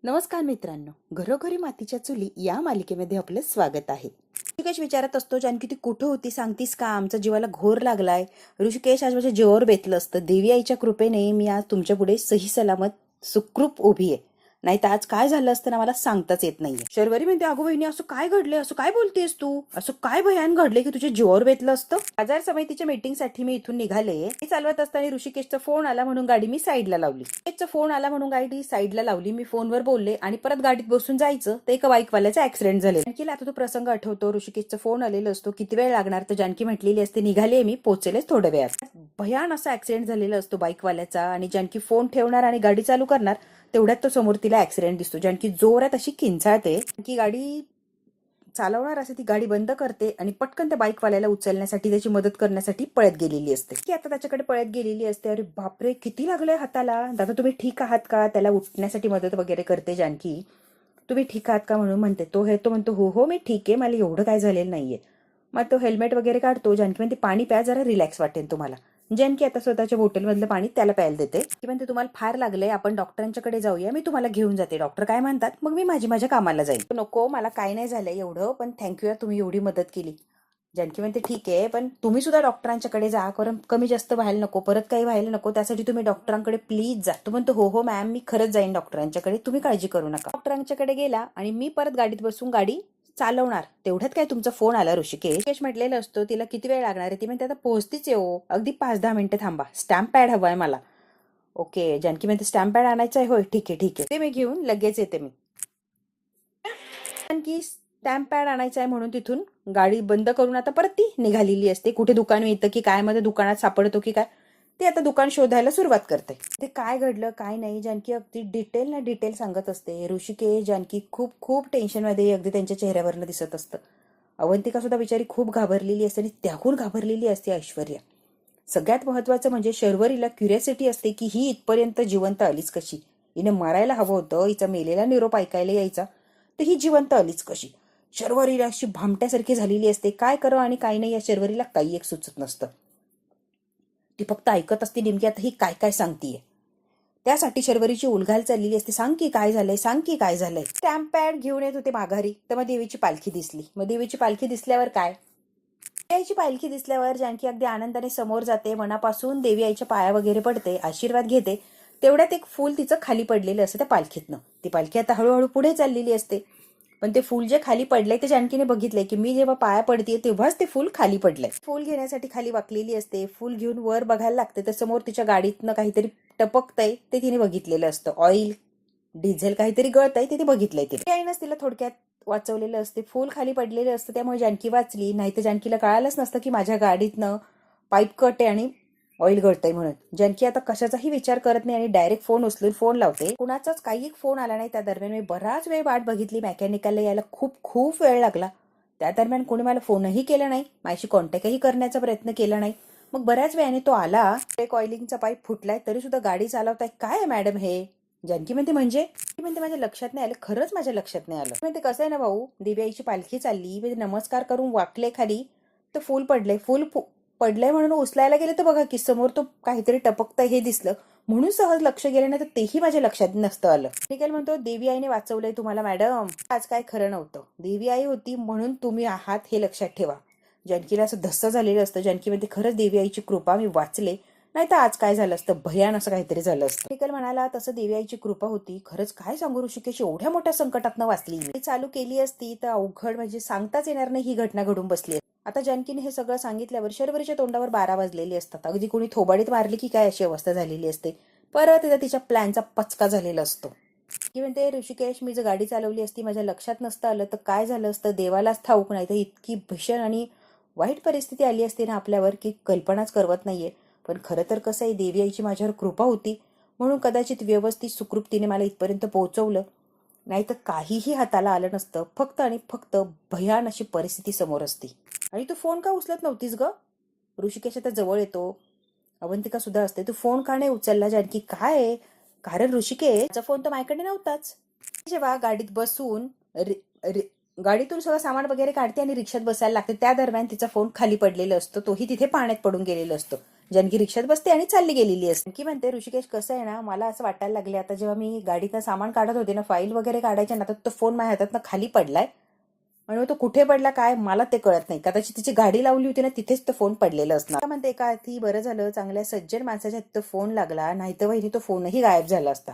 नमस्कार मित्रांनो, घरोघरी मातीच्या चुली या मालिकेमध्ये आपलं स्वागत आहे. ऋषिकेश विचारत असतो, जानकी ती कुठं होती सांगतीस का? आमच्या जीवाला घोर लागलाय. ऋषिकेश आज माझ्या जीवावर बेतलं असतं. देवी आईच्या कृपेने मी आज तुमच्या पुढे सही सलामत सुखरूप उभी आहे. नाही तर आज काय झालं असतं ना मला सांगताच येत नाहीये. शर्वरी म्हणते, अगो बहिणी असं काय घडले, असं काय बोलतेस तू? असं काय भयान घडले की तुझ्या जीवावर बेतलं असतं? बाजार समितीच्या मीटिंगसाठी मी इथून निघाले. मी चालवत असताना ऋषिकेशचा फोन आला म्हणून गाडी मी साईडला लावली. ऋषिकेशचा फोन आला म्हणून गाडी साईडला लावली. मी फोनवर बोलले आणि परत गाडीत बसून जायचं तर एका बाईकवाल्याचा ऍक्सिडेंट झाले. जानकीला आता तो प्रसंग आठवतो. ऋषिकेशचा फोन आलेला असतो. किती वेळ लागणार? तर जानकी म्हटलेली असते, निघाले मी, पोहोचेलेच थोड्या वेळात. भयान असा ऍक्सिडेंट झालेला असतो बाईकवाल्याचा आणि जानकी फोन ठेवणार आणि गाडी चालू करणार तेवढ्यात तो समोर तिला ऍक्सिडेंट दिसतो. जानकी जोरात अशी किंचाळते की गाडी चालवणार असे ती गाडी बंद करते आणि पटकन त्या बाईकवाल्याला उचलण्यासाठी त्याची मदत करण्यासाठी पळत गेलेली असते. की आता त्याच्याकडे पळत गेलेली असते. अरे बापरे, किती लागलंय हाताला, दादा तुम्ही ठीक आहात का? त्याला उठण्यासाठी मदत वगैरे करते जानकी. तुम्ही ठीक आहात का म्हणून म्हणते. तो म्हणतो हो हो मी ठीक आहे, मला एवढं काय झालेलं नाहीये. मग तो हेल्मेट वगैरे काढतो. जानकी म्हणते पाणी प्या, जरा रिलॅक्स वाटेल तुम्हाला. जानकी आता स्वतःच्या बॉटलमधलं पाणी त्याला प्यायला देते. की म्हणते तुम्हाला फार लागलंय, आपण डॉक्टरांच्याकडे जाऊया, मी तुम्हाला घेऊन जाते. डॉक्टर काय म्हणतात मग मी माझ्या कामाला जाईल. नको, मला काय नाही झालंय एवढं, पण थँक्यू तुम्ही एवढी मदत केली. जानकी म्हणते ठीक आहे, पण तुम्ही सुद्धा डॉक्टरांच्याकडे जा, कारण कमी जास्त व्हायला नको, परत काही व्हायला नको, त्यासाठी तुम्ही डॉक्टरांकडे प्लीज जा. तो म्हणतो हो हो मॅम, मी खरंच जाईन डॉक्टरांच्याकडे, तुम्ही काळजी करू नका. डॉक्टरांच्याकडे गेला आणि मी परत गाडीत बसून गाडी चालवणार तेवढ्यात काय तुमचा फोन आला. ऋषिकेश म्हटलेलं असतो, तिला किती वेळ लागणार आहे? ती म्हणते आता पोहोचतीच येऊ, अगदी 5-10 मिनिटं थांबा, स्टॅम्प पॅड हवाय मला. ओके, जानकी म्हणते स्टॅम्प पॅड आणायचा आहे? होय ठीक आहे ते मी घेऊन लगेच येते मी. की स्टॅम्प पॅड आणायचा आहे म्हणून तिथून गाडी बंद करून आता परत ती निघालेली असते. कुठे दुकान येतं की काय, मध्ये दुकानात सापडतो की काय, ते आता दुकान शोधायला सुरुवात करते. ते काय घडलं काय नाही जानकी अगदी डिटेल सांगत असते. ऋषिकेश जानकी खूप खूप टेन्शन मध्ये अगदी त्यांच्या चेहऱ्यावरनं दिसत असतं. अवंतिका सुद्धा बिचारी खूप घाबरलेली असते आणि त्याहून घाबरलेली असते ऐश्वर्या. सगळ्यात महत्वाचं म्हणजे शर्वरीला क्युरियोसिटी असते की ही इथपर्यंत जिवंत आलीच कशी. हिने मरायला हवं होतं, हिचा मेलेला निरोप ऐकायला यायचा, तर ही जिवंत आलीच कशी. शर्वरीला अशी भामट्यासारखी झालेली असते. काय करावं आणि काय नाही या शर्वरीला काही एक सुचत नसतं. ती फक्त ऐकत असते नेमकी आता ही काय काय सांगतीये. त्यासाठी शर्वरीची उलघाल चाललेली असते. सांग की काय झालंय, सांग की काय झालंय. स्टॅम्प पॅड घेऊन येत होते माघारी, तर मग देवीची पालखी दिसली. मग देवीची पालखी दिसल्यावर काय, देवी आईची पालखी दिसल्यावर जानकी अगदी आनंदाने समोर जाते. मनापासून देवी आईच्या पाया वगैरे पडते, आशीर्वाद घेते. तेवढ्यात एक फूल तिचं खाली पडलेलं असतं त्या पालखीतनं. ती पालखी आता हळूहळू पुढे चाललेली असते. पण ते फूल जे खाली पडलंय ते जानकीने बघितलंय की मी जेव्हा पाया पडतीये तेव्हाच ते फूल खाली पडलंय. फूल घेण्यासाठी खाली वाकलेली असते. फूल घेऊन वर बघायला लागते तर समोर तिच्या गाडीतनं काहीतरी टपकतंय ते तिने बघितलेलं असतं. ऑइल डिझेल काहीतरी गळतंय ते बघितलंय. तिने आईनंच तिला थोडक्यात वाचवलेलं असते. फूल खाली पडलेलं असतं त्यामुळे जानकी वाचली. नाही तर जानकीला कळालंच नसतं की माझ्या गाडीतनं पाईप कट आहे आणि ऑइल गळतंय म्हणून. जानकी आता कशाचाही विचार करत नाही आणि डायरेक्ट फोन उचलून फोन लावते. कुणाचाच काही फोन आला नाही. त्या दरम्यान मी बराच वेळ वाट बघितली. मेकॅनिकलला यायला खूप खूप वेळ लागला. त्या दरम्यान कोणी मला फोनही केला नाही, माझी कॉन्टॅक्टही करण्याचा प्रयत्न केला नाही. मग बऱ्याच वेळाने तो आला. एक ऑइलिंगचा पाईप फुटलाय तरी सुद्धा गाडी चालवताय काय मॅडम हे? जानकी म्हणते म्हणजे? ती म्हणते माझ्या लक्षात नाही आलं, खरंच माझ्या लक्षात नाही आलं. म्हणते कसं आहे ना भाऊ, देवी आईची पालखी चालली, नमस्कार करून वाकले खाली तर फूल पडले. फूल पडलंय म्हणून उचलायला गेले तर बघा की समोर तो काहीतरी टपकतंय हे दिसलं, म्हणून सहज लक्ष गेलं नाही तर तेही माझ्या लक्षात नसतं आलं. निकाल म्हणतो देवी आईने वाचवलंय तुम्हाला मॅडम, आज काय खरं नव्हतं. देवी आई होती म्हणून तुम्ही आहात हे लक्षात ठेवा. जानकीला असं धस्स झालेलं असतं. जानकी म्हणते खरंच देवी आईची कृपा, मी वाचले, नाही तर आज काय झालं असतं, भयान असं काहीतरी झालं असतं. निकल म्हणाला तसं देवी आईची कृपा होती. खरंच काय सांगू ऋषिकेश, एवढ्या मोठ्या संकटातनं वाचली मी. चालू केली असती तर अवघड म्हणजे सांगताच येणार नाही ही घटना घडून बसली. आता जानकीने हे सगळं सांगितल्यावर शर्वरीच्या तोंडावर 12 वाजलेली असतात. अगदी कोणी थोबाडीत मारली की काय अशी अवस्था झालेली असते. परत एकदा तिच्या प्लॅनचा पचका झालेला असतो. की म्हणते ऋषिकेश, मी जर गाडी चालवली असती, माझ्या लक्षात नसतं आलं तर काय झालं असतं देवालाच ठाऊक. नाही तर इतकी भीषण आणि वाईट परिस्थिती आली असती ना आपल्यावर की कल्पनाच करवत नाहीये. पण खरं तर कसं आहे, देवी आईची माझ्यावर कृपा होती म्हणून कदाचित व्यवस्थित सुखरूपतीने मला इथपर्यंत पोहोचवलं. नाही तर काहीही हाताला आलं नसतं. फक्त आणि फक्त भयान अशी परिस्थिती समोर असती. आणि तू फोन का उचलत नव्हतीस ग? ऋषिकेश आता जवळ येतो. अवंतिका सुद्धा असते. तू फोन का नाही उचलला जानकी, काय आहे कारण? ऋषिकेशचा फोन तर माझ्याकडे नव्हताच. जेव्हा गाडीत बसून गाडीतून सगळं सामान वगैरे काढते आणि रिक्षात बसायला लागते त्या दरम्यान तिचा फोन खाली पडलेला असतो. तोही तिथे पाण्यात पडून गेलेला असतो. जानकी रिक्षात बसते आणि चालली गेलेली असते. की म्हणते ऋषिकेश कसं आहे ना, मला असं वाटायला लागले आता जेव्हा मी गाडीतनं सामान काढत होते ना, फाईल वगैरे काढायच्या ना, तर तो फोन माझ्या हातातनं खाली पडलाय आणि तो कुठे पडला काय मला ते कळत नाही. कदाचित तिची गाडी लावली होती ना, तिथेच तो फोन पडलेला असणार. म्हणते का ती बरं झालं चांगल्या सज्जन माणसाच्या तो फोन लागला, नाहीतर वहिनी तो फोनही गायब झाला असता.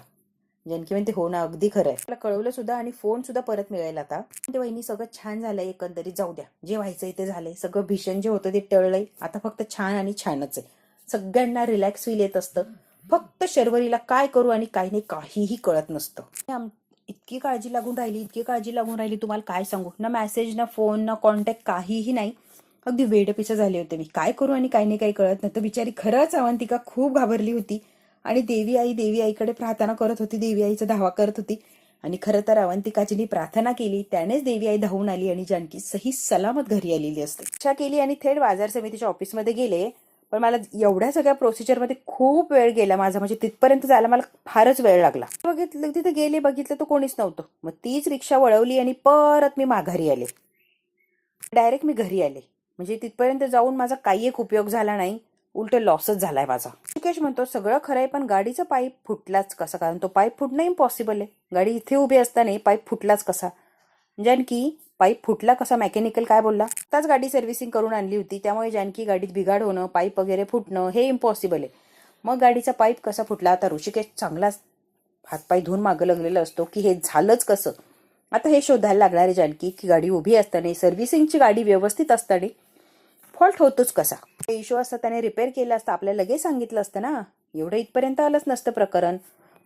जानकी म्हणते हो ना, अगदी खरं आहे. मला कळवलं सुद्धा आणि फोन सुद्धा परत मिळेल आता. ते वहिनी सगळं छान झालंय, एकंदरीत जाऊ द्या, जे व्हायचंय ते झालंय, सगळं भीषण जे होतं ते टळलंय, आता फक्त छान आणि छानच आहे. सगळ्यांना रिलॅक्स फील येत असतं. फक्त शर्वरीला काय करू आणि काय नाही काहीही कळत नसतं. इतकी काळजी लागून राहिली, इतकी काळजी लागून राहिली, तुम्हाला काय सांगू. ना मेसेज, ना फोन, ना कॉन्टॅक्ट, काहीही नाही. अगदी वेडपिसा झाले होते मी. काय करू आणि काय नाही काही कळत नव्हतं. बिचारी खरंच अवंतिका खूप घाबरली होती आणि देवी आईकडे प्रार्थना करत होती, देवी आईचा धावा करत होती. आणि खरं तर अवंतिकाजीनी प्रार्थना केली, त्यानेच देवी आई धावून आली आणि जानकी सही सलामत घरी आलेली असते. इच्छा केली आणि थेट बाजार समितीच्या ऑफिसमध्ये गेले. पण मला एवढ्या सगळ्या प्रोसिजरमध्ये खूप वेळ गेला माझा, म्हणजे तिथपर्यंत जायला मला फारच वेळ लागला. बघितलं तिथे गेले, बघितलं तर कोणीच नव्हतं. मग तीच रिक्षा वळवली आणि परत मी माघारी आले. डायरेक्ट मी घरी आले. म्हणजे तिथपर्यंत जाऊन माझा काही एक उपयोग झाला नाही, उलट लॉसच झालाय माझा. ऋषिकेश म्हणतो सगळं खरंय, पण गाडीचा पाईप फुटलाच कसा, कारण तो पाईप फुटणं इम्पॉसिबल आहे. गाडी इथे उभी असताना पाईप फुटलाच कसा. जानकी पाईप फुटला कसा, मेकॅनिकल काय बोलला. आताच गाडी सर्व्हिसिंग करून आणली होती, त्यामुळे जानकी गाडीत बिघाड होणं, पाईप वगैरे फुटणं हे इम्पॉसिबल आहे. मग गाडीचा पाईप कसा फुटला. आता ऋषिकेश चांगलाच हातपाय धुवून मागं लागलेला असतो की हे झालंच कसं. आता हे शोधायला लागणार आहे जानकी की गाडी उभी असताना, सर्व्हिसिंगची गाडी व्यवस्थित असताना फॉल्ट होतोच कसा. इश्यू असता त्याने रिपेअर केला असता, आपल्याला लगेच सांगितलं असतं ना, एवढं इथपर्यंत आलंच नसतं प्रकरण.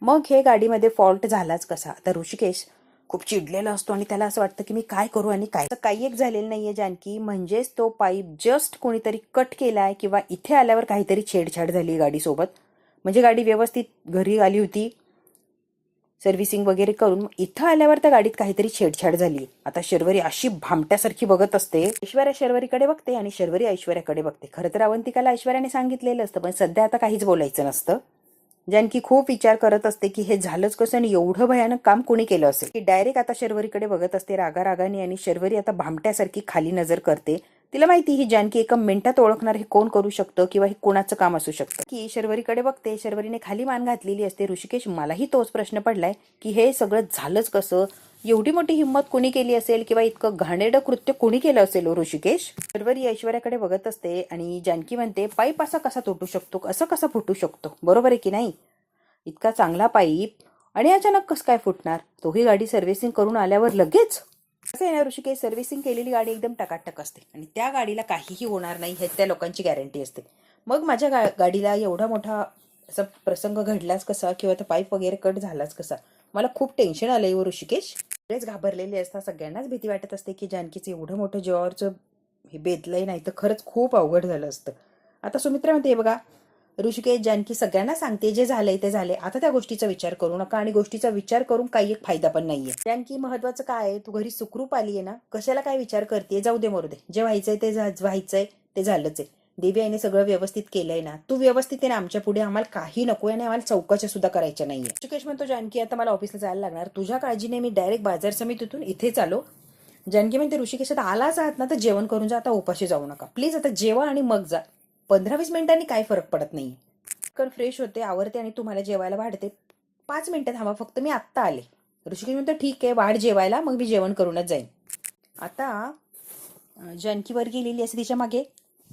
मग हे गाडीमध्ये फॉल्ट झालाच कसा. आता ऋषिकेश खूप चिडलेला असतो आणि त्याला असं वाटतं की मी काय करू आणि काय. काही एक झालेलं नाहीये जानकी, म्हणजेच तो पाईप जस्ट कोणीतरी कट केलाय किंवा इथे आल्यावर काहीतरी छेडछाड झाली गाडीसोबत. म्हणजे गाडी व्यवस्थित घरी आली होती सर्व्हिसिंग वगैरे करून, इथं आल्यावर त्या गाडीत काहीतरी छेडछाड झाली. आता शर्वरी अशी भामट्यासारखी बघत असते. ऐश्वर्या शर्वरीकडे बघते आणि शर्वरी ऐश्वर्याकडे बघते. खरं तर अवंतिकाला ऐश्वर्याने सांगितलेलं असतं, पण सध्या आता काहीच बोलायचं नसतं. जानकी खूप विचार करत असते की हे झालंच कसं आणि एवढं भयानक काम कोणी केलं असेल. की डायरेक्ट आता शर्वरीकडे बघत असते रागारागाने आणि शर्वरी आता भामट्यासारखी खाली नजर करते. तिला माहिती ही जानकी एका मिनिटात ओळखणार हे कोण करू शकतं किंवा हे कोणाचं काम असू शकतं. की शर्वरीकडे बघते, शर्वरीने खाली मान घातलेली असते. ऋषिकेश मलाही तोच प्रश्न पडलाय की हे सगळं झालंच कसं, एवढी मोठी हिंमत कोणी केली असेल किंवा इतकं घाणेरडं कृत्य कोणी केलं असेल ऋषिकेश. शर्वरी ऐश्वर्याकडे बघत असते आणि जानकी म्हणते पाईप असा कसा तुटू शकतो, असं कसा फुटू शकतो, बरोबर आहे की नाही. इतका चांगला पाईप आणि अचानक कसं काय फुटणार, तोही गाडी सर्व्हिसिंग करून आल्यावर लगेच. कसं आहे ना ऋषिकेश, सर्व्हिसिंग केलेली गाडी एकदम टकाटक असते आणि त्या गाडीला काहीही होणार नाही हे त्या लोकांची गॅरंटी असते. मग माझ्या गाडीला एवढा मोठा असा प्रसंग घडलाच कसा किंवा तो पाईप वगैरे कट झालाच कसा. मला खूप टेन्शन आलंय ऋषिकेश. सगळेच घाबरलेले असतात, सगळ्यांनाच भीती वाटत असते की जानकीचं एवढं मोठं जीवावरचं हे बेतलंय, नाही तर खरंच खूप अवघड झालं असतं. आता सुमित्रा म्हणते बघा ऋषिकेश, जानकी सगळ्यांना सांगते जे झालंय ते झालंय, आता त्या गोष्टीचा विचार करू नका आणि गोष्टीचा विचार करून काही एक फायदा पण नाहीये. जानकी महत्वाचं काय आहे, तू घरी सुखरूप आलीये ना, कशाला काय विचार करते, जाऊ दे मरू दे, जे व्हायचंय ते व्हायचंय ते झालंच आहे. देवी आईने सगळं व्यवस्थित केलंय ना, तू व्यवस्थित आहे ना, आमच्या पुढे आम्हाला काही नकोय आणि आम्हाला चौकशा सुद्धा करायच्या नाहीये. ऋषिकेश म्हणतो जानकी आता मला ऑफिसला जायला लागणार, तुझ्या काळजीने मी डायरेक्ट बाजार समितीतून इथेच आलो. जानकी म्हणते ऋषिकेश आता आलाच आहात ना तर जेवण करून जा, आता उपाशी जाऊ नका प्लीज, आता जेवा आणि मग जा. 15-20 मिनिटांनी काही फरक पडत नाही. फ्रेश होते, आवरते आणि तुम्हाला जेवायला वाढते. 5 मिनिटं थांबा फक्त, मी आत्ता आले. ऋषिकेश म्हणतो ठीक आहे, वाढ जेवायला, मग मी जेवण करूनच जाईन. आता जानकी वर गेलेली असते, तिच्या मागे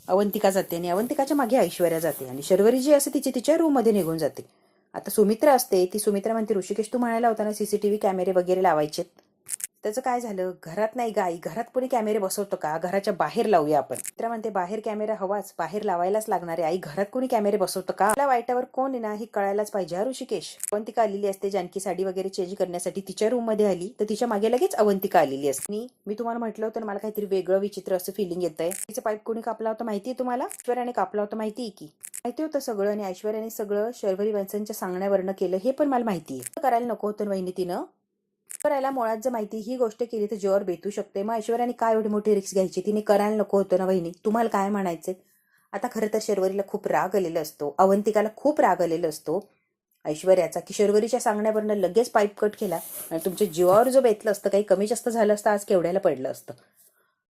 अवंतिका जाते आणि अवंतिकाच्या मागे ऐश्वर्या जाते आणि शर्वरी जी असते तिच्या रूम मध्ये निघून जाते. आता सुमित्रा असते, ती सुमित्रा म्हणते ऋषिकेश तू म्हणायला होता ना सीसीटीव्ही कॅमेरे वगैरे लावायचे, त्याचं काय झालं. घरात नाही गाई, घरात कोणी कॅमेरे बसवतो का, घराच्या बाहेर लावूया आपण. मित्र म्हणते बाहेर कॅमेरा हवाच, बाहेर लावायलाच लागणार आहे आई, घरात कोणी कॅमेरे बसवतो का. आपल्या वाईटावर कोण आहे ना ही कळायलाच पाहिजे. ऋषिकेश अवंतिका आलेली असते, जानकी साडी वगैरे चेंज करण्यासाठी तिच्या रूम मध्ये आली तर तिच्या मागे लगेच अवंतिका आलेली असते. मी तुम्हाला म्हटलं होतं मला काहीतरी वेगळं विचित्र असं फिलिंग येतंय. तिचं पाईप कोणी कापला होता माहितीये तुम्हाला, ऐश्वर्याने कापला होता माहितीये की. माहिती होतं सगळं आणि ऐश्वर्याने सगळं शर्वरी वंशांच्या सांगण्यावरनं केलं हे पण मला माहितीये. करायला नको होतं वहिनी तिनं करायला. मुळात जर माहिती ही गोष्ट केली तर जीवावर बेतू शकते. मग ऐश्वर्याने काय एवढी मोठी रिस्क घ्यायची, तिने करायला नको होतं ना वहिनी. तुम्हाला काय म्हणायचंय. आता खरं तर शर्वरीला खूप राग आलेला असतो, अवंतिकाला खूप राग आलेला असतो ऐश्वर्याचा, की शर्वरीच्या सांगण्यावरनं लगेच पाईप कट केला आणि तुमच्या जीवावर जो बेतलं असतं काही कमी जास्त झालं असतं आज केवढ्याला पडलं असतं.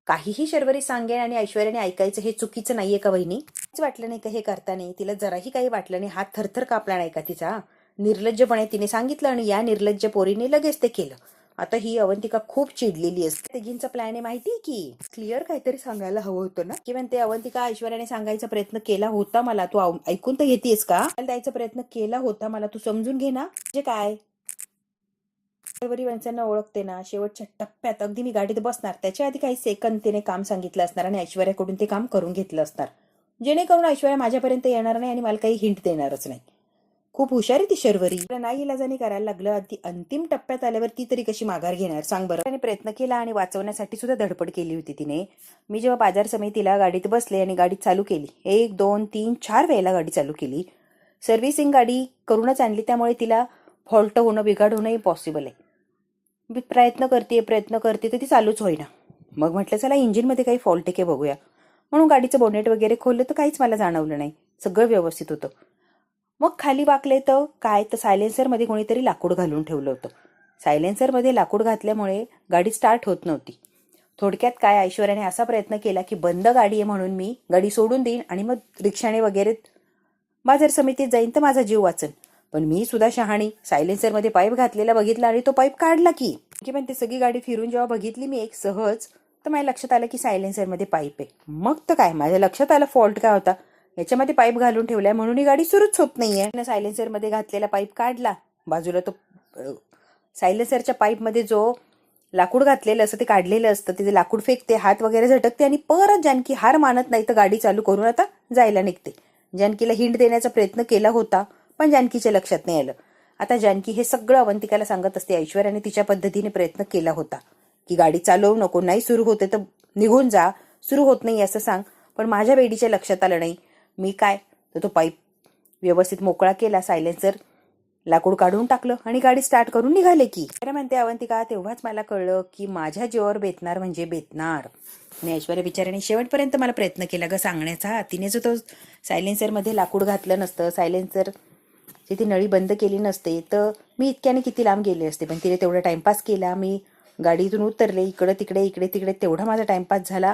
काहीही शर्वरी सांगेन आणि ऐश्वर्याने ऐकायचं हे चुकीचं नाहीये का वहिनी? वाटलं नाही का हे करताना? तिला जराही काही वाटलं नाही, हात थरथर कापला नाही का तिचा? निर्लज्जपणे तिने सांगितलं आणि या निर्लज्ज पोरीने लगेच ते केलं. आता ही अवंतिका खूप चिडलेली असते. तिघींचा प्लॅन आहे माहिती की क्लिअर काहीतरी सांगायला हवं होतं ना, की म्हणते अवंतिका ऐश्वर्याने सांगायचा प्रयत्न केला होता मला, तू ऐकून तर घेतेस का? द्यायचा प्रयत्न केला होता मला, तू समजून घे ना. म्हणजे काय, शर्वरी वंशांना ओळखते ना, शेवटच्या टप्प्यात अगदी मी गाडीत बसणार त्याच्या आधी काही सेकंद तिने काम सांगितलं असणार आणि ऐश्वर्याकडून ते काम करून घेतलं असणार, जेणेकरून ऐश्वर्या माझ्यापर्यंत येणार नाही आणि मला काही हिंट देणारच नाही. खूप हुशार आहे ती शर्वरी. नाही इलाजाने करायला लागलं. अगदी अंतिम टप्प्यात आल्यावर ती तरी कशी माघार घेणार सांग बरं. त्याने प्रयत्न केला आणि वाचवण्यासाठी सुद्धा धडपड केली होती तिने. मी जेव्हा बाजार समितीला गाडीत बसले आणि गाडी चालू केली, 1 2 3 4 वेळेला गाडी चालू केली. सर्व्हिसिंग गाडी करूनच आणली, त्यामुळे तिला फॉल्ट होणं, बिघाड होणं पॉसिबल आहे. मी प्रयत्न करते तर ती चालूच होईना. मग म्हटलं चला इंजिनमध्ये काही फॉल्ट आहे की बघूया, म्हणून गाडीचं बोनेट वगैरे खोललं तर काहीच मला जाणवलं नाही, सगळं व्यवस्थित होतं. मग खाली वाकले तर काय, तर सायलेन्सरमध्ये कोणीतरी लाकूड घालून ठेवलं होतं. सायलेन्सरमध्ये लाकूड घातल्यामुळे गाडी स्टार्ट होत नव्हती. थोडक्यात काय, ऐश्वर्याने असा प्रयत्न केला की बंद गाडी आहे म्हणून मी गाडी सोडून देईन आणि मग रिक्षाने वगैरे बाजार समितीत जाईन तर माझा जीव वाचन. पण मी सुद्धा शहाणी सायलेन्सरमध्ये पाईप घातलेला बघितला आणि तो पाईप काढला की पण ती सगळी गाडी फिरून जेव्हा बघितली मी एक सहज, तर माझ्या लक्षात आलं की सायलेन्सरमध्ये पाईप आहे. मग तर काय, माझ्या लक्षात आलं फॉल्ट काय होता, याच्यामध्ये पाईप घालून ठेवलाय म्हणून ही गाडी सुरूच होत नाहीये. सायलेन्सरमध्ये घातलेला पाईप काढला बाजूला, तो सायलेन्सरच्या पाईपमध्ये जो लाकूड घातलेलं असतं ते काढलेलं असतं, तिथे लाकूड फेकते, हात वगैरे झटकते आणि परत जानकी हार मानत नाही तर गाडी चालू करून आता जायला निघते. जानकीला हिंट देण्याचा प्रयत्न केला होता पण जानकीच्या लक्षात नाही आलं. आता जानकी हे सगळं अवंतिकाला सांगत असते, ऐश्वर्याने तिच्या पद्धतीने प्रयत्न केला होता की गाडी चालवू नको, नाही सुरू होते तर निघून जा, सुरू होत नाही असं सांग. पण माझ्या बेडीच्या लक्षात आलं नाही. मी काय तर तो पाईप व्यवस्थित मोकळा केला, सायलेन्सर लाकूड काढून टाकलं आणि गाडी स्टार्ट करून निघाले की. खरं म्हणते अवंतिका, तेव्हाच मला कळलं की माझ्या जीवावर बेतणार म्हणजे बेतणार. आणि ऐश्वर्या बिचाऱ्याने शेवटपर्यंत मला प्रयत्न केला ग सांगण्याचा. तिने जो तो सायलेन्सरमध्ये लाकूड घातलं नसतं, सायलेन्सर ती नळी बंद केली नसते तर मी इतक्याने किती लांब गेले असते. पण तिने तेवढा टाइमपास केला. मी गाडीतून उतरले, इकडे तिकडे तेवढा माझा टाइमपास झाला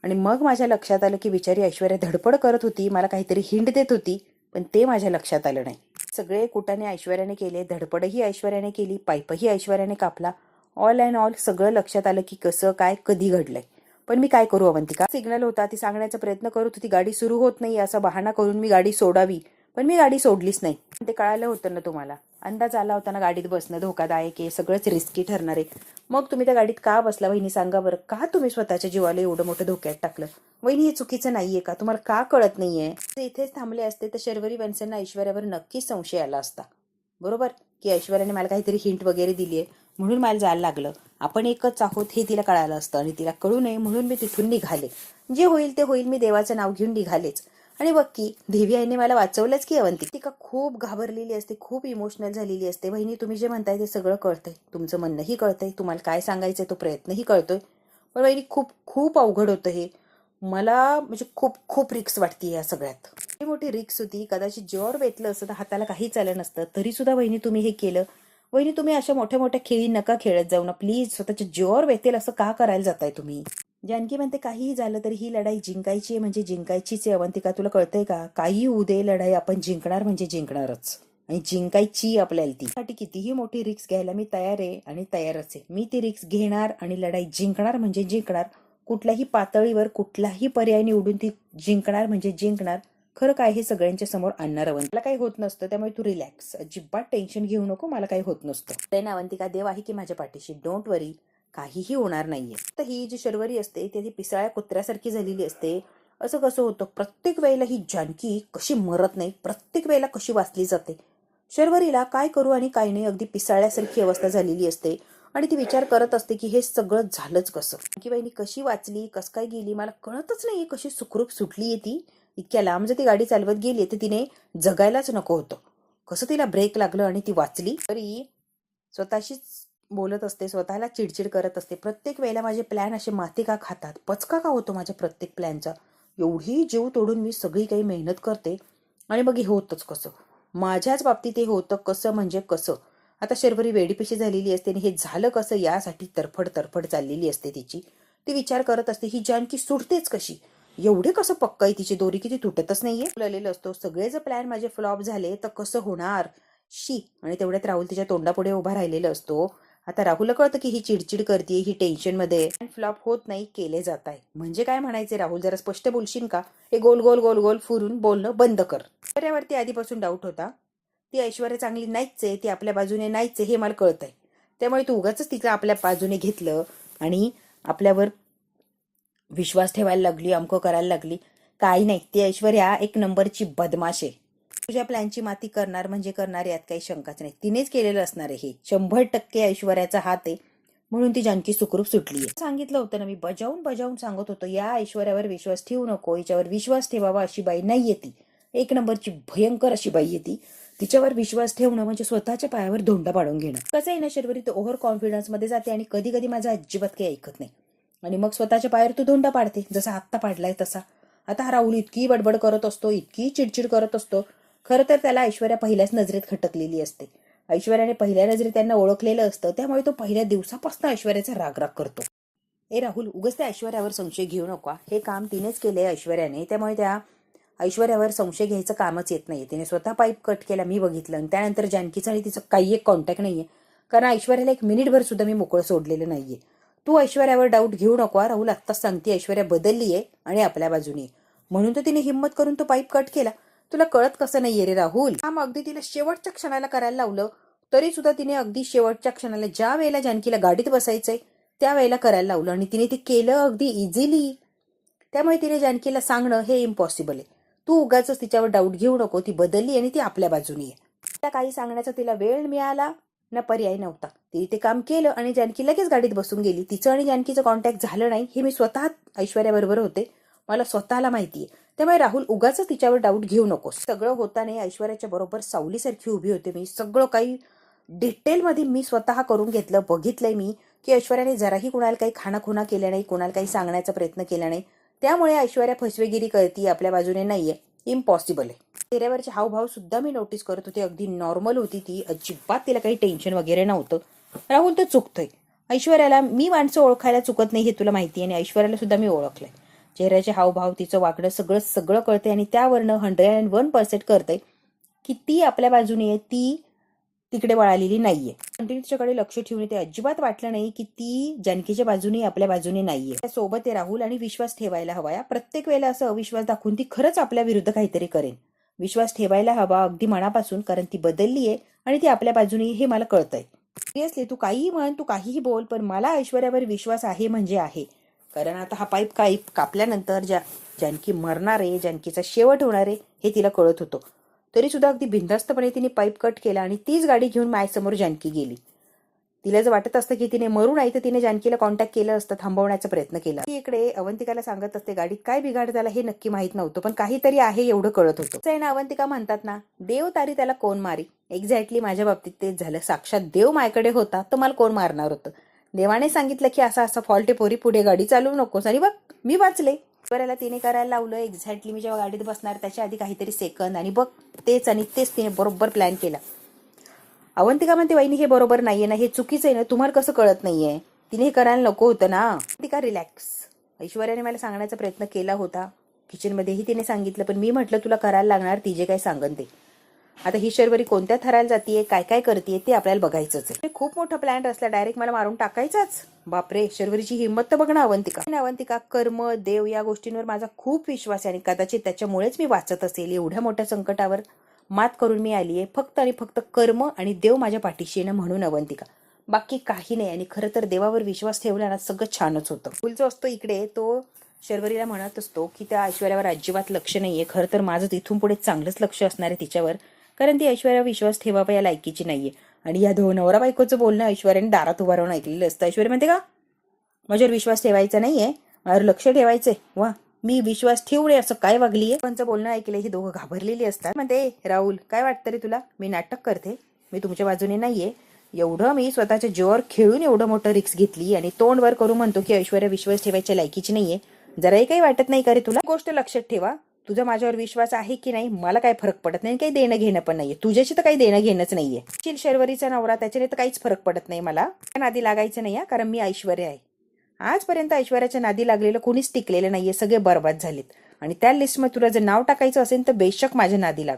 आणि मग माझ्या लक्षात आलं की बिचारी ऐश्वर्या धडपड करत होती, मला काहीतरी हिंट देत होती, पण ते माझ्या लक्षात आलं नाही. सगळे कुटाने ऐश्वर्याने केले, धडपडही ऐश्वर्याने केली, पाईपही ऐश्वर्याने कापला. ऑल अँड ऑल सगळं लक्षात आलं की कसं काय कधी घडलंय. पण मी काय करू अवंतिका, सिग्नल होता, ती सांगण्याचा प्रयत्न करत होती गाडी सुरू होत नाही असा बहाणा करून मी गाडी सोडावी, पण मी गाडी सोडलीच नाही. ते कळालं होतं ना तुम्हाला, अंदाज आला होता ना गाडीत बसणं धोकादायक आहे, सगळंच रिस्की ठरणार आहे. मग तुम्ही त्या गाडीत का बसला वहिनी सांगा बरं? का तुम्ही स्वतःच्या जीवाला एवढं मोठं धोक्यात टाकलं वहिनी? हे चुकीचं नाहीये का? तुम्हाला का कळत नाहीये? ते इथेच थांबले असते तर शर्वरी वंशांना ऐश्वर्यावर नक्कीच संशय आला असता, बरोबर, की ऐश्वर्याने मला काहीतरी हिंट वगैरे दिलीये म्हणून मला जायला लागलं, आपण एकच आहोत हे तिला कळालं असतं आणि तिला कळू नये म्हणून मी तिथून निघाले. जे होईल ते होईल, मी देवाचं नाव घेऊन निघालेच. आणि बघ की देवी आईने मला वाचवलंच की अवंतिका. ती का खूप घाबरलेली असते, खूप इमोशनल झालेली असते. बहिणी तुम्ही जे म्हणताय ते सगळं कळतंय, तुमचं म्हणणंही कळतंय, तुम्हाला काय सांगायचंय तो प्रयत्नही कळतोय, पण बहिणी खूप खूप अवघड होतं हे. मला म्हणजे खूप खूप रिक्स वाटते या सगळ्यात. मोठी रिक्स होती, कदाचित जीवावर बेतलं असतं तर हाताला काही चालं नसतं, तरी सुद्धा वहिनी तुम्ही हे केलं. वहिनी तुम्ही अशा मोठ्या मोठ्या खेळी नका खेळत जाऊ ना प्लीज. स्वतःच्या जीवावर बेतेल असं का करायला जाताय तुम्ही? जानकी म्हणते काहीही झालं तरी ही लढाई जिंकायची आहे म्हणजे जिंकायचीच आहे. अवंतिका तुला कळतंय का, काही होऊ दे लढाई आपण जिंकणार म्हणजे जिंकणारच आणि जिंकायची आपल्याला. ती साठी कितीही मोठी रिक्स घ्यायला मी तयार आहे आणि तयारच आहे. मी ती रिक्स घेणार आणि लढाई जिंकणार म्हणजे जिंकणार. कुठल्याही पातळीवर कुठलाही पर्याय निवडून ती जिंकणार म्हणजे जिंकणार. खरं काय हे सगळ्यांच्या समोर आणणार. मला काही होत नसतं, त्यामुळे तू रिलॅक्स, अजिबात टेन्शन घेऊ नको, मला काही होत नसतं. ते ना अवंतिका, देव आहे की माझ्या पाठीशी, डोंट वरी, काहीही होणार नाहीये. तर ही जी शर्वरी असते ती पिसाळ्या कुत्र्यासारखी झालेली असते. असं कसं होतं, प्रत्येक वेळेला ही जानकी कशी मरत नाही, प्रत्येक वेळेला कशी वाचली जाते. शर्वरीला काय करू आणि काय नाही अगदी पिसाळ्यासारखी अवस्था झालेली असते आणि ती विचार करत असते की हे सगळं झालंच कसं, की बहिणी कशी वाचली, कस काय गेली, मला कळतच नाहीये, कशी सुखरूप सुटलीये ती. इतक्या लांब जर ती गाडी चालवत गेली तर तिने जगायलाच नको होतं. कसं तिला ब्रेक लागलं आणि ती वाचली. तरी स्वतःशीच बोलत असते, स्वतःला चिडचिड करत असते. प्रत्येक वेळेला माझे प्लॅन असे माती का खातात, पचका का होतो माझ्या प्रत्येक प्लॅनचा. एवढी जीव तोडून मी सगळी काही मेहनत करते आणि मग हे होतच कसं, माझ्याच बाबतीत हे होतं कसं म्हणजे कसं. आता शर्वरी वेडीपिशी झालेली असते आणि हे झालं कसं यासाठी तरफड चाललेली असते तिची. ती विचार करत असते ही जानकी सुटतेच कशी, एवढे कसं पक्क आहे तिची दोरी की ती तुटतच नाहीये. आलेलं असतो सगळे जर प्लॅन माझे फ्लॉप झाले तर कसं होणार शी. आणि तेवढ्यात राहुल तिच्या तोंडापुढे उभा राहिलेला असतो. आता राहुलला कळतं की ही चिडचिड करते, ही टेन्शन मध्ये. फ्लॉप होत नाही, केले जात आहे. म्हणजे काय म्हणायचे राहुल, जरा स्पष्ट बोलशील का? हे गोल गोल गोल गोल फिरून बोलणं बंद कर. ऐश्वर्यावरती आधीपासून डाऊट होता. ती ऐश्वर्या चांगली नाहीच आहे, ती आपल्या बाजूने नाहीच आहे हे मला कळतंय. त्यामुळे तू उगाच तिला आपल्या बाजूने घेतलं आणि आपल्यावर विश्वास ठेवायला लागली, अमकं करायला लागली. काही नाही, ती ऐश्वर्या एक नंबरची बदमाश आहे. तुझ्या प्लॅनची माती करणार म्हणजे करणार, यात काही शंकाच नाही. तिनेच केलेलं असणार आहे हे. 100% ऐश्वर्याचा हात आहे, म्हणून ती जानकी सुखरूप सुटली आहे. सांगितलं होतं ना मी, बजावून सांगत होतो, या ऐश्वर्यावर विश्वास ठेवू नको, हिच्यावर विश्वास ठेवावा अशी बाई नाहीये ती. एक नंबरची भयंकर अशी बाई आहे ती. तिच्यावर विश्वास ठेवणं म्हणजे स्वतःच्या पायावर धोंडा पाडून घेणं. कसं आहे ना शर्वरी, तो ओव्हर कॉन्फिडन्स मध्ये जाते आणि कधी कधी माझं अजिबात काही ऐकत नाही आणि मग स्वतःच्या पायावर तो धोंडा पाडते, जसा आत्ता पाडलाय तसा. आता हा राहुल इतकी बडबड करत असतो, इतकी चिडचिड करत असतो. खरं तर त्याला ऐश्वर्या पहिल्याच नजरेत खटकलेली असते. ऐश्वर्याने पहिल्या नजरेत त्यांना ओळखलेलं असतं, त्यामुळे तो पहिल्या दिवसापासून ऐश्वर्याचा रागराग करतो. ए राहुल, उगाच त्या ऐश्वर्यावर संशय घेऊ नका. हे काम तिनेच केले ऐश्वर्याने, त्यामुळे त्या ऐश्वर्यावर संशय घ्यायचं कामच येत नाहीये. तिने स्वतः पाईप कट केला, मी बघितलं. आणि त्यानंतर जानकीचा आणि तिचं काही एक कॉन्टॅक्ट नाहीये, कारण ऐश्वर्याला एक मिनिटभर सुद्धा मी मोकळं सोडलेलं नाहीये. तू ऐश्वर्यावर डाऊट घेऊ नको राहुल. आत्ताच सांगते, ऐश्वर्या बदलली आहे आणि आपल्या बाजूने, म्हणून तर तिने हिंमत करून तो पाईप कट केला. तुला कळत कसं नाहीये रे राहुल? काम अगदी तिला शेवटच्या क्षणाला करायला लावलं, तरी सुद्धा तिने अगदी शेवटच्या क्षणाला, ज्या वेळेला जानकीला गाडीत बसायचंय त्या वेळेला करायला लावलं आणि तिने ते केलं अगदी इझिली. त्यामुळे तिने जानकीला सांगणं हे इम्पॉसिबल आहे. तू उगाच तिच्यावर डाऊट घेऊ नको. ती बदलली आणि ती आपल्या बाजूने आहे. तिला काही सांगण्याचा तिला वेळ मिळाला ना पर्याय नव्हता. तिने ते काम केलं आणि जानकी लगेच गाडीत बसून गेली. तिचं आणि जानकीचं कॉन्टॅक्ट झालं नाही हे मी स्वतः ऐश्वर्याबरोबर होते, मला स्वतःला माहितीये. त्यामुळे राहुल उगाच तिच्यावर डाऊट घेऊ नकोस. सगळं होताना ऐश्वर्याच्या बरोबर सावलीसारखी उभी होते मी. सगळं काही डिटेलमध्ये मी स्वतः करून घेतलं, बघितलंय मी की ऐश्वर्याने जराही कुणाला काही खाणाखुणा केल्या नाही, कोणाला काही सांगण्याचा प्रयत्न केला नाही. त्यामुळे ऐश्वर्या फसवेगिरी करती, आपल्या बाजूने नाहीये, इम्पॉसिबल आहे. चेहऱ्यावरचे हावभाव सुद्धा मी नोटीस करत होते, अगदी नॉर्मल होती ती, अजिबात तिला काही टेन्शन वगैरे नव्हतं. राहुल तर चुकतोय. ऐश्वर्याला मी माणसं ओळखायला चुकत नाही हे तुला माहिती आहे, आणि ऐश्वर्याला सुद्धा मी ओळखलंय. चेहऱ्याचे हावभाव, तिचं वागणं सगळं सगळं कळतंय आणि त्यावरनं 101% कळतंय की ती आपल्या बाजूने आहे, ती तिकडे वळालेली नाहीये. तिच्याकडे लक्ष ठेवून ते अजिबात वाटलं नाही की ती जानकीच्या बाजूने आपल्या बाजूने नाहीये. त्यासोबत आहे राहुल, आणि विश्वास ठेवायला हवा. या प्रत्येक वेळेला असं अविश्वास दाखवून ती खरंच आपल्या विरुद्ध काहीतरी करेन. विश्वास ठेवायला हवा अगदी मनापासून, कारण ती बदलली आहे आणि ती आपल्या बाजूने हे मला कळतंय. सिरियसली तू काहीही म्हण, तू काहीही बोल, पण मला ऐश्वर्यावर विश्वास आहे म्हणजे आहे. कारण आता हा पाईप कापल्यानंतर जानकी मरणार आहे, जानकीचा शेवट होणार आहे हे तिला कळत होतं. तरी सुद्धा अगदी बिनधास्तपणे तिने पाईप कट केला आणि तीच गाडी घेऊन माझ्यासमोर जानकी गेली. तिला जर वाटत असतं की तिने मरू नाही तर तिने जानकीला कॉन्टॅक्ट केलं असतं, थांबवण्याचा प्रयत्न केला. ती इकडे अवंतिकाला सांगत असते गाडीत काय बिघाड झाला हे नक्की माहित नव्हतं, पण काहीतरी आहे एवढं कळत होतं. ना अवंतिका म्हणतात ना, देव तारी त्याला कोण मारी. एक्झॅक्टली माझ्या बाबतीत तेच झालं. साक्षात देव माझ्याकडे होता तर मला कोण मारणार होतं. देवाने सांगितलं की असा असा फॉल्ट पोरी, पुढे गाडी चालवू नकोस, आणि बघ मी वाचले. बऱ्याला तिने करायला लावलं. एक्झॅक्टली मी जेव्हा गाडीत बसणार त्याच्या आधी काहीतरी सेकंद, आणि बघ तेच आणि तेच तिने बरोबर प्लॅन केला. अवंतिका म्हणते वहिनी हे बरोबर नाहीये ना, हे चुकीचं आहे ना, तुम्हाला कसं कळत नाहीये, तिने हे करायला नको होतं ना. अवंतिका रिलॅक्स. ऐश्वर्याने मला सांगण्याचा प्रयत्न केला होता, किचनमध्येही तिने सांगितलं, पण मी म्हटलं तुला करायला लागणार, ती जे काय सांगन ते. आता ही शर्वरी कोणत्या थराला जातीये, काय काय करतेय ते आपल्याला बघायचंच आहे. खूप मोठा प्लॅन रचला, डायरेक्ट मला मारून टाकायचाच. बापरे, शर्वरीची हिंमत तर बघ ना अवंतिका. अवंतिका, कर्म, देव या गोष्टींवर माझा खूप विश्वास आहे आणि कदाचित त्याच्यामुळेच मी वाचत असेल. एवढ्या मोठ्या संकटावर मात करून मी आलीये, फक्त आणि फक्त कर्म आणि देव माझ्या पाठीशी ना, म्हणून अवंतिका, बाकी काही नाही. आणि खरं तर देवावर विश्वास ठेवला ना सगळं छानच होतं. फुल जो असतो इकडे तो शर्वरीला म्हणत असतो की त्या ऐश्वर्यावर अजिबात लक्ष नाहीये. खरं तर माझं तिथून पुढे चांगलंच लक्ष असणार आहे तिच्यावर, कारण ती ऐश्वर्यावर विश्वास ठेवावा या लायकीची नाहीये. आणि या नवरा बायकोचं बोलणं ऐश्वर्याने दारात उभा राहून ऐकलेलं असतं. ऐश्वर्या म्हणते का माझ्यावर विश्वास ठेवायचा नाहीये, माझ्यावर लक्ष ठेवायचंय. वा, मी विश्वास ठेवू नये असं काय वागलीये. पण बोलणं ऐकलं ही दोघं घाबरलेली असतात. म्हणते राहुल काय वाटतं रे तुला, मी नाटक करते, मी तुमच्या बाजूने नाहीये. एवढं मी स्वतःच्या जीवावर खेळून एवढं मोठं रिक्स घेतली आणि तोंड वर करून म्हणतो की ऐश्वर्या विश्वास ठेवायच्या लायकीची नाहीये. जराही काही वाटत नाही का रे तुला. गोष्ट लक्षात ठेवा, तुझा माझ्यावर विश्वास आहे की नाही मला काही फरक पडत नाही, काही देणं घेणं पण नाहीये. तुझ्याशी तर काही देणं घेणंच नाहीये. शर्वरीचा नवरा, त्याच्याने तर काहीच फरक पडत नाही मला. पण आधी लागायचं नाही, कारण मी ऐश्वर्या आहे आजपर्यंत ऐश्वर्याच्या नादी लागलेलं कोणीच टिकलेलं नाहीये, सगळे बरबाद झालेत. आणि त्या लिस्टमध्ये तुला जर नाव टाकायचं असेल तर बेशक माझ्या नादी लाग.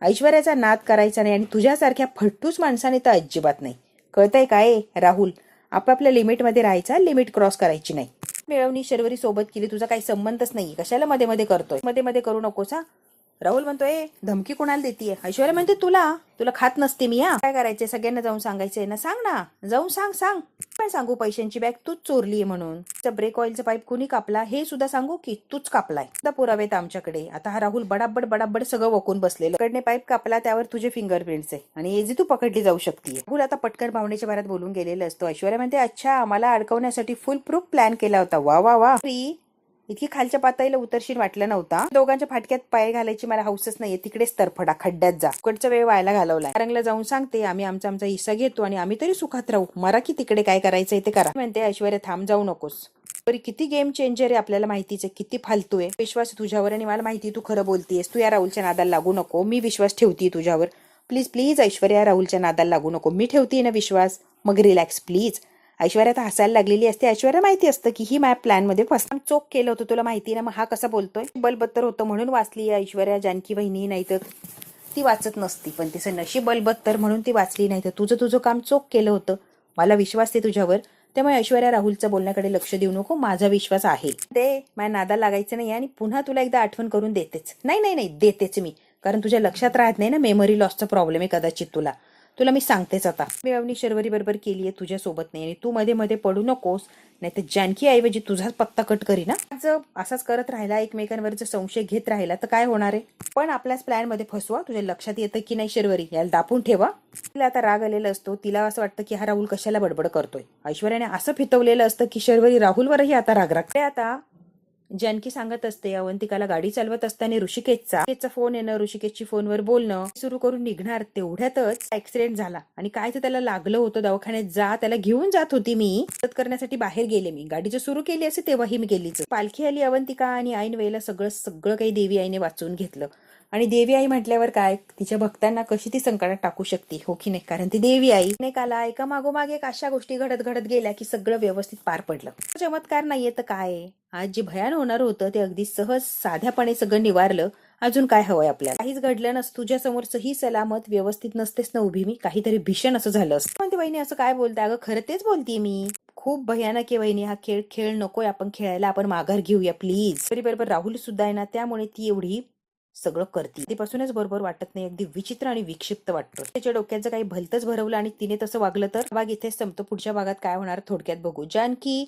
ऐश्वर्याचा नाद करायचा नाही आणि तुझ्यासारख्या फट्टूस माणसाने तर अजिबात नाही. कळतंय काय राहुल? आपापल्या लिमिटमध्ये राहायचा, लिमिट क्रॉस करायची नाही. मिळवणी शर्वरी सोबत केली, तुझा काही संबंधच नाही. कशाला मध्ये मध्ये करतोय? मध्ये मध्ये करू नकोस हा. राहुल म्हणतोय धमकी कोणाला देतीये? ऐश्वर्या म्हणते तुला खात नसते मी. काय करायचंय? सगळ्यांना जाऊन सांगायचंय ना? सांग ना, जाऊन सांग. काय सांगू? पैशांची बॅग तूच चोरलीये म्हणून. ब्रेक ऑइलचा पाईप कुणी कापला हे सुद्धा सांगू की तूच कापलाय? सुद्धा पुरावेत आमच्याकडे. आता हा राहुल बडाबड सगळं वकून बसलेलं. कडने पाईप कापला, त्यावर तुझे फिंगरप्रिंट्स आहे आणि एजी तू पकडली जाऊ शकते. राहुल आता पटकन भावनेच्या भरात बोलून गेलेलं असतो. ऐश्वर्या म्हणते अच्छा, मला अडकवण्यासाठी फुल प्रूफ प्लॅन केला होता. वा वा वा. इतकी खालच्या पातळीला उतरशील वाटलं नव्हता. दोघांच्या फाटक्यात पाय घालायची मला हौसच नाहीये. तिकडेच तरफडा, खड्ड्यात जा. कडचा वेळ व्हायला घालवलाय. रंगला जाऊन सांगते आम्ही आमचा हिस्सा घेतो आणि आम्ही तरी सुखात राहू. मरा की तिकडे काय करायचंय ते करा. म्हणते ऐश्वर्या थांब, जाऊ नकोस. तरी किती गेम चेंजर आहे आपल्याला माहितीच आहे. किती फालतू आहे. विश्वास तुझ्यावर आणि मला माहिती तू खरं बोलतीयस. तू या राहुलच्या नादाला लागू नको. मी विश्वास ठेवतीये तुझ्यावर. प्लीज ऐश्वर्या, राहुलच्या नादाला लागू नको. मी ठेवतीये ना विश्वास. मग रिलॅक्स प्लीज. ऐश्वर्या तर हसायला लागलेली असते. ऐश्वर्या माहिती असतं की ही माझ्या प्लॅन मध्ये फसम चोक केलं होतं. तुला माहिती ना. मग हा कसा बोलतोय? बलबत्तर होतं म्हणून वाचली ऐश्वर्या जानकी वहिनी, नाही तर ती वाचत नसती. पण तिचं नशीब बलबत्तर म्हणून ती वाचली, नाही तर तुझं काम चोक केलं होतं. मला विश्वास आहे तुझ्यावर. त्यामुळे ऐश्वर्या राहुलच्या बोलण्याकडे लक्ष देऊ नको. माझा विश्वास आहे. ते माझ्या नादाला लागायचं नाही. आणि पुन्हा तुला एकदा आठवण करून देतेच. नाही देतेच मी. कारण तुझ्या लक्षात राहत नाही ना. मेमरी लॉसचा प्रॉब्लेम आहे कदाचित तुला मी सांगतेच आता. मिळवणी शर्वरी बरोबर केलीये, तुझ्या सोबत नाही. आणि तू मध्ये मध्ये पडू नकोस, नाही तर जानकी ऐवजी तुझाच पत्ता कट करी ना. जर असाच करत राहिला, एकमेकांवर जर संशय घेत राहिला तर काय होणार आहे? पण आपल्याच प्लॅन मध्ये फसवा. तुझ्या लक्षात येतं की नाही शर्वरी? याला दापून ठेवा. तिला आता राग आलेला असतो. तिला असं वाटतं की हा राहुल कशाला बडबड करतोय. ऐश्वर्याने असं फितवलेलं असतं की शर्वरी राहुलवरही आता राग रागते. आता जानकी सांगत असते अवंतिकाला गाडी चालवत असताना ऋषिकेशचा फोन येणं, ऋषिकेशची फोनवर बोलणं सुरू करून निघणार. तेवढ्यातच ऍक्सिडेंट झाला आणि काय तर त्याला लागलं होतं. दवाखान्यात जा, त्याला घेऊन जात होती मी. मदत करण्यासाठी बाहेर गेले मी. गाडी जर सुरू केली असे तेव्हाही मी गेलीच. पालखी आली अवंतिका आणि ऐन वेळेला सगळं काही देवी आईने वाचून घेतलं. आणि देवी आई म्हटल्यावर काय, तिच्या भक्तांना कशी ती संकटात टाकू शकते, हो की नाही? कारण ती देवी आई. अनेकाला एका मागोमाग एक अशा गोष्टी घडत गेल्या की सगळं व्यवस्थित पार पडलं. चमत्कार नाहीये तर काय? आज जे भयान होणार होतं ते अगदी सहज साध्यापणे सगळं निवारलं. अजून काय हवंय आपल्याला? काहीच घडलं नसतं. तुझ्या समोरच ही सलामत व्यवस्थित नसतेच ना उभी मी. काहीतरी भीषण असं झालं असतं. म्हणते वहिनी असं काय बोलते? अगं खरं तेच बोलतीये मी. खूप भयानक आहे वहिनी. हा खेळ नकोय आपण खेळायला. आपण माघार घेऊया प्लीज. तरी बरोबर राहुल सुद्धा आहे ना, त्यामुळे ती एवढी सगळं करते. तीपासूनच बरोबर वाटत नाही. अगदी विचित्र आणि विक्षिप्त वाटतं. त्याच्या डोक्याचं काही भलतंच भरवलं आणि तिने तसं वागलं तर भाग इथेच संपतो. पुढच्या भागात काय होणार थोडक्यात बघू. जानकी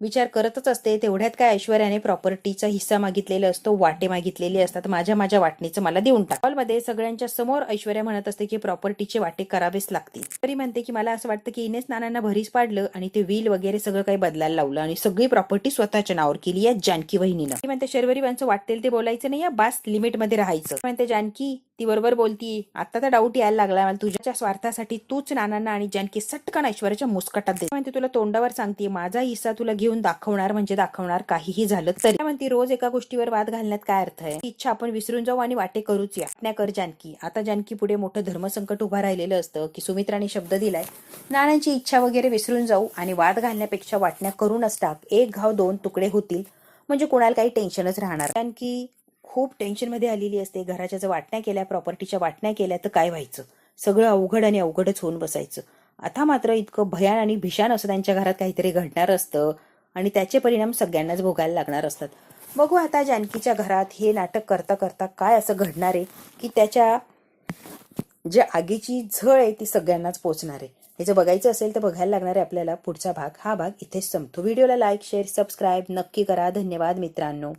विचार करतच असते. तेवढ्यात काय ऐश्वर्याने प्रॉपर्टीचा हिस्सा मागितलेला असतो, वाटे मागितलेले असतात. माझ्या वाटणीचं मला देऊन टाक. हॉलमध्ये सगळ्यांच्या समोर ऐश्वर्या म्हणत असते की प्रॉपर्टीचे वाटे करावेच लागतील. तरी म्हणते की मला असं वाटतं की इनेच नानांना भरीस पाडलं आणि ते व्हील वगैरे सगळं काही बदलायला लावलं आणि सगळी प्रॉपर्टी स्वतःच्या नावावर केली आहे जानकी वहिनीनं. ती म्हणते शर्वरी यांचं वाटेल ते बोलायचं नाही, बास लिमिट मध्ये राहायचं. म्हणते जानकी ती बरोबर बोलती. आता तर डाऊट यायला लागला मला. तुझ्या स्वार्थासाठी तूच नानांना आणि जानकी सटकन ऐश्वर्याच्या मुस्कटात दे. म्हणते तुला तोंडावर सांगते माझा हिस्सा तुला घेऊन दाखवणार म्हणजे दाखवणार, काहीही झालं तरी. म्हणते रोज एका गोष्टीवर वाद घालण्यात काय अर्थ आहे? इच्छा आपण विसरून जाऊ आणि वाटे करूच या. वाटण्या कर जानकी. आता जानकी पुढे मोठं धर्मसंकट उभा राहिलेलं असतं की सुमित्राने शब्द दिलाय नानांची इच्छा वगैरे विसरून जाऊ आणि वाद घालण्यापेक्षा वाटण्या करूनच टाक. एक घाव दोन तुकडे होतील म्हणजे कोणाला काही टेन्शनच राहणार. जानकी खूप टेन्शन मध्ये आलेली असते. घराच्या जर वाटण्या केल्या, प्रॉपर्टीच्या वाटण्या केल्या तर काय व्हायचं? सगळं अवघड आणि अवघडच होऊन बसायचं. आता मात्र इतकं भयान आणि भीषण असं त्यांच्या घरात काहीतरी घडणार असतं आणि त्याचे परिणाम सगळ्यांनाच भोगायला लागणार असतात. बघू आता जानकीच्या घरात हे नाटक करता करता काय असं घडणार आहे की त्याच्या जे आगीची झळ आहे ती सगळ्यांनाच पोहोचणार आहे. हे जर बघायचं असेल तर बघायला लागणार आहे आपल्याला पुढचा भाग. हा भाग इथेच संपतो. व्हिडिओला लाईक, शेअर, सबस्क्राईब नक्की करा. धन्यवाद मित्रांनो.